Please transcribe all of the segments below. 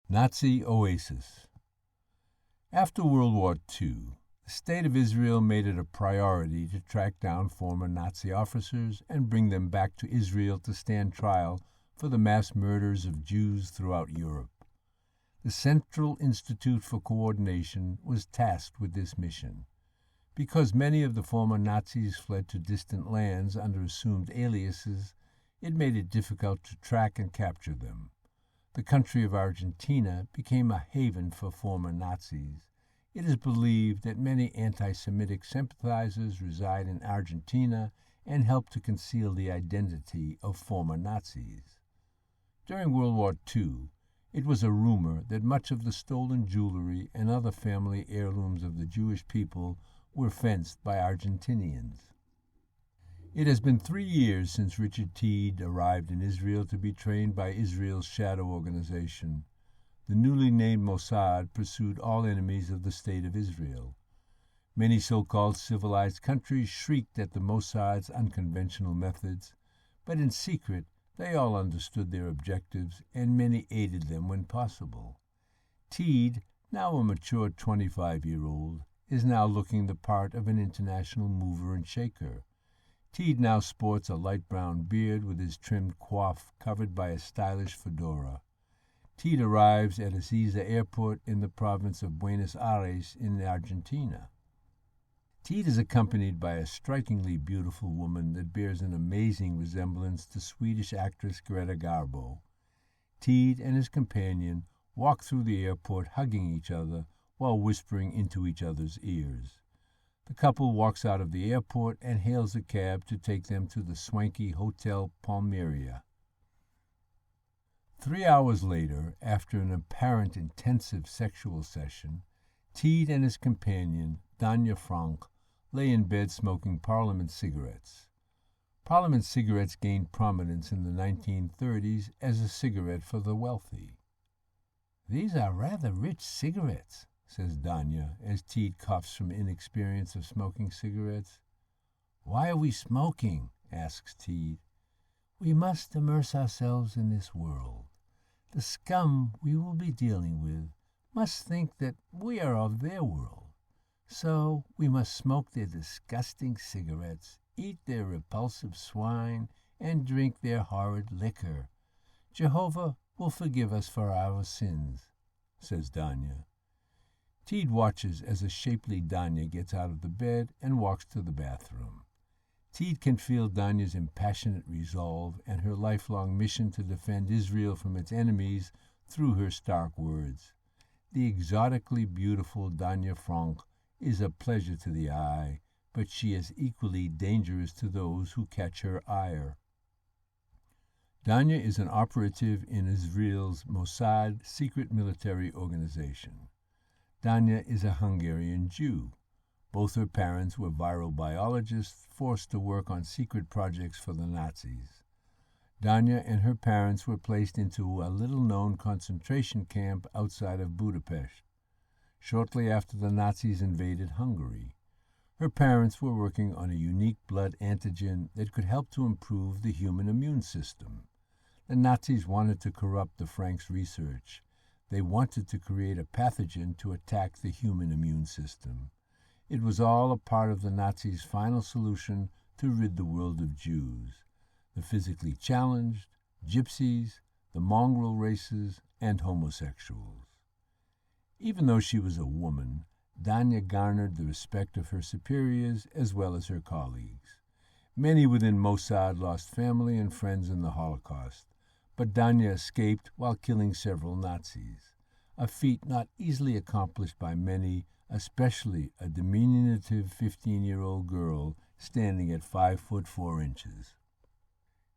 Nazi Oasis. After World War II, the State of Israel made it a priority to track down former Nazi officers and bring them back to Israel to stand trial for the mass murders of Jews throughout Europe. The Central Institute for Coordination was tasked with this mission. Because many of the former Nazis fled to distant lands under assumed aliases, it made it difficult to track and capture them. The country of Argentina became a haven for former Nazis. It is believed that many anti-Semitic sympathizers reside in Argentina and help to conceal the identity of former Nazis. During World War II, it was a rumor that much of the stolen jewelry and other family heirlooms of the Jewish people were fenced by Argentinians. It has been 3 years since Richard Teed arrived in Israel to be trained by Israel's shadow organization. The newly named Mossad pursued all enemies of the State of Israel. Many so-called civilized countries shrieked at the Mossad's unconventional methods, but in secret they all understood their objectives, and many aided them when possible. Teed, now a mature 25-year-old, is now looking the part of an international mover and shaker. Teed now sports a light brown beard with his trimmed coif covered by a stylish fedora. Teed arrives at Ezeiza Airport in the province of Buenos Aires in Argentina. Teed is accompanied by a strikingly beautiful woman that bears an amazing resemblance to Swedish actress Greta Garbo. Teed and his companion walk through the airport hugging each other while whispering into each other's ears. The couple walks out of the airport and hails a cab to take them to the swanky Hotel Palmyra. 3 hours later, after an apparent intensive sexual session, Teed and his companion, Danya Frank, lay in bed smoking Parliament cigarettes. Parliament cigarettes gained prominence in the 1930s as a cigarette for the wealthy. "These are rather rich cigarettes," says Danya, as Teed coughs from inexperience of smoking cigarettes. "Why are we smoking?" asks Teed. "We must immerse ourselves in this world. The scum we will be dealing with must think that we are of their world. So we must smoke their disgusting cigarettes, eat their repulsive swine, and drink their horrid liquor. Jehovah will forgive us for our sins," says Danya. Teed watches as a shapely Danya gets out of the bed and walks to the bathroom. Teed can feel Danya's impassionate resolve and her lifelong mission to defend Israel from its enemies through her stark words. The exotically beautiful Danya Frank is a pleasure to the eye, but she is equally dangerous to those who catch her ire. Danya is an operative in Israel's Mossad secret military organization. Danya is a Hungarian Jew. Both her parents were viral biologists forced to work on secret projects for the Nazis. Danya and her parents were placed into a little-known concentration camp outside of Budapest, shortly after the Nazis invaded Hungary. Her parents were working on a unique blood antigen that could help to improve the human immune system. The Nazis wanted to corrupt the Franks' research. They wanted to create a pathogen to attack the human immune system. It was all a part of the Nazis' final solution to rid the world of Jews, the physically challenged, gypsies, the mongrel races, and homosexuals. Even though she was a woman, Danya garnered the respect of her superiors as well as her colleagues. Many within Mossad lost family and friends in the Holocaust, but Danya escaped while killing several Nazis, a feat not easily accomplished by many, especially a diminutive 15-year-old girl standing at 5 foot 4 inches.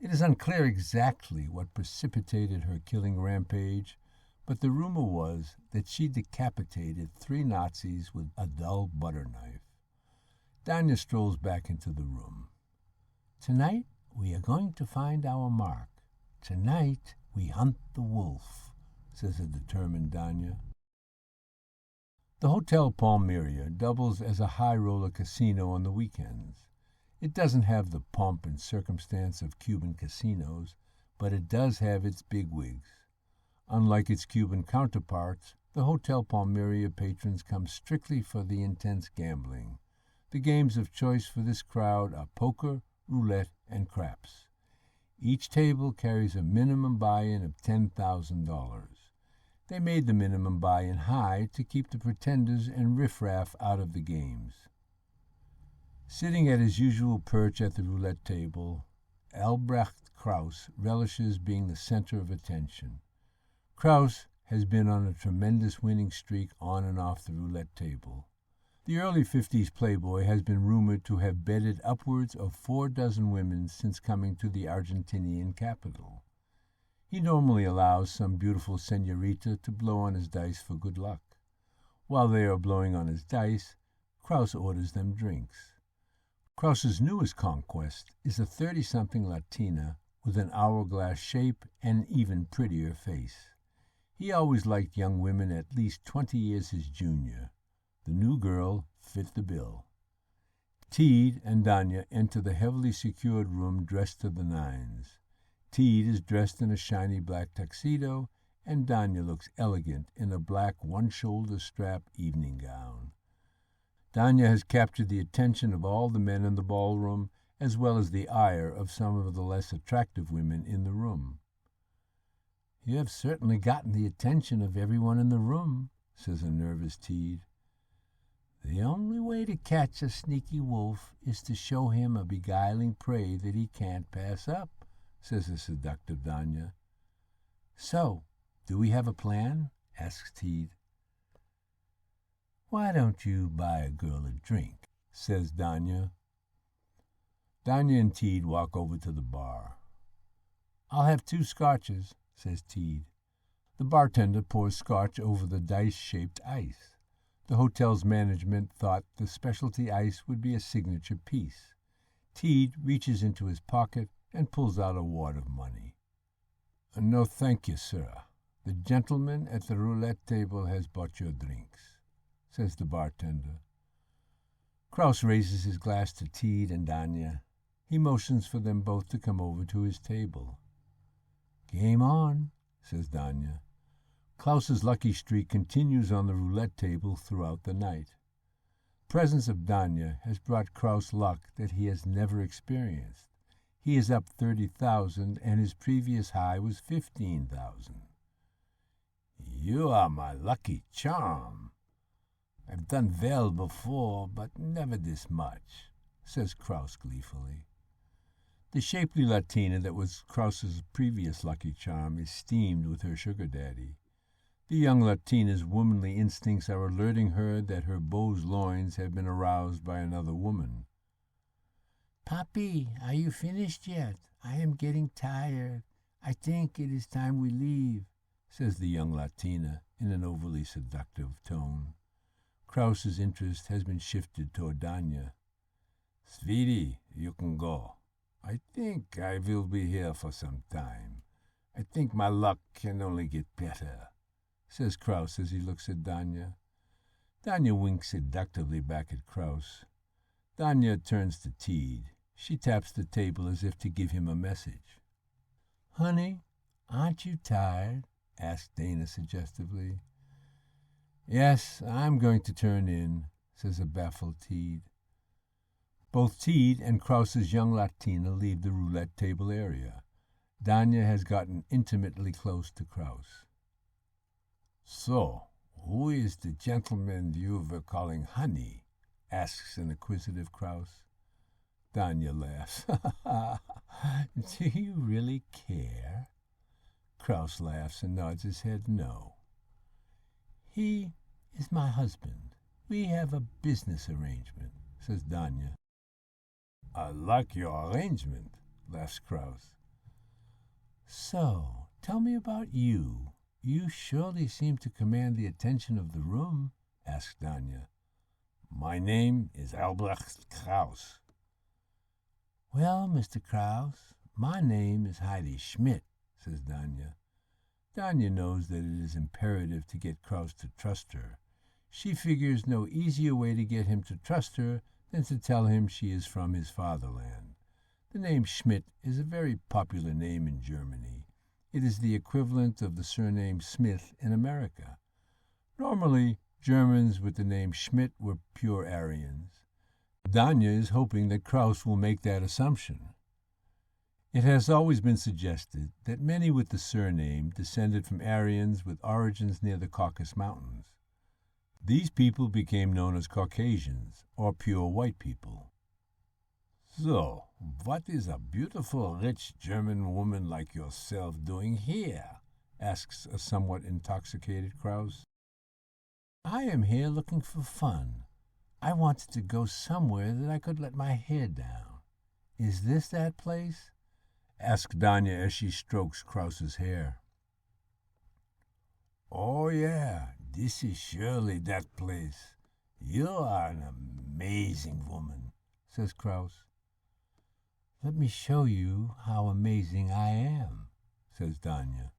It is unclear exactly what precipitated her killing rampage, but the rumor was that she decapitated 3 Nazis with a dull butter knife. Danya strolls back into the room. "Tonight we are going to find our mark. Tonight we hunt the wolf," says a determined Danya. The Hotel Palmyra doubles as a high-roller casino on the weekends. It doesn't have the pomp and circumstance of Cuban casinos, but it does have its bigwigs. Unlike its Cuban counterparts, the Hotel Palmyra patrons come strictly for the intense gambling. The games of choice for this crowd are poker, roulette, and craps. Each table carries a minimum buy-in of $10,000. They made the minimum buy-in high to keep the pretenders and riffraff out of the games. Sitting at his usual perch at the roulette table, Albrecht Krauss relishes being the center of attention. Krauss has been on a tremendous winning streak on and off the roulette table. The early 50s playboy has been rumored to have bedded upwards of 4 dozen women since coming to the Argentinian capital. He normally allows some beautiful senorita to blow on his dice for good luck. While they are blowing on his dice, Krauss orders them drinks. Krauss's newest conquest is a 30-something Latina with an hourglass shape and an even prettier face. He always liked young women at least 20 years his junior. The new girl fit the bill. Teed and Danya enter the heavily secured room dressed to the nines. Teed is dressed in a shiny black tuxedo, and Danya looks elegant in a black one-shoulder strap evening gown. Danya has captured the attention of all the men in the ballroom, as well as the ire of some of the less attractive women in the room. "You have certainly gotten the attention of everyone in the room," says a nervous Teed. "The only way to catch a sneaky wolf is to show him a beguiling prey that he can't pass up," says the seductive Danya. "So, do we have a plan?" asks Teed. "Why don't you buy a girl a drink?" says Danya. Danya and Teed walk over to the bar. "I'll have 2 scotches," says Teed. The bartender pours scotch over the dice-shaped ice. The hotel's management thought the specialty ice would be a signature piece. Teed reaches into his pocket and pulls out a wad of money. "No, thank you, sir. The gentleman at the roulette table has bought your drinks," says the bartender. Krauss raises his glass to Teed and Danya. He motions for them both to come over to his table. "Game on," says Danya. Klaus's lucky streak continues on the roulette table throughout the night. The presence of Danya has brought Krauss luck that he has never experienced. He is up 30,000, and his previous high was 15,000. "You are my lucky charm. I've done well before, but never this much," says Krauss gleefully. The shapely Latina that was Krauss's previous lucky charm is steamed with her sugar daddy. The young Latina's womanly instincts are alerting her that her beau's loins have been aroused by another woman. "Papi, are you finished yet? I am getting tired. I think it is time we leave," says the young Latina in an overly seductive tone. Krauss's interest has been shifted toward Danya. "Sweetie, you can go. I think I will be here for some time. I think my luck can only get better," says Krauss as he looks at Danya. Danya winks seductively back at Krauss. Danya turns to Teed. She taps the table as if to give him a message. "Honey, aren't you tired?" asked Dana suggestively. "Yes, I'm going to turn in," says a baffled Teed. Both Teed and Krauss's young Latina leave the roulette table area. Danya has gotten intimately close to Krauss. "So, who is the gentleman you were calling honey?" asks an inquisitive Krauss. Danya laughs. "Do you really care?" Krauss laughs and nods his head no. "He is my husband. We have a business arrangement," says Danya. "I like your arrangement," laughs Krauss. "So, tell me about you. You surely seem to command the attention of the room," asks Danya. "My name is Albrecht Krauss." "Well, Mr. Krauss, my name is Heidi Schmidt," says Danya. Danya knows that it is imperative to get Krauss to trust her. She figures no easier way to get him to trust her than to tell him she is from his fatherland. The name Schmidt is a very popular name in Germany. It is the equivalent of the surname Smith in America. Normally, Germans with the name Schmidt were pure Aryans. Danya is hoping that Krauss will make that assumption. It has always been suggested that many with the surname descended from Aryans with origins near the Caucasus Mountains. These people became known as Caucasians, or pure white people. So, what is a beautiful, rich German woman like yourself doing here? Asks a somewhat intoxicated Krauss. I am here looking for fun. I wanted to go somewhere that I could let my hair down. Is this that place? Asks Danya as she strokes Krauss's hair. Oh yeah, this is surely that place. You are an amazing woman, says Krauss. Let me show you how amazing I am, says Danya.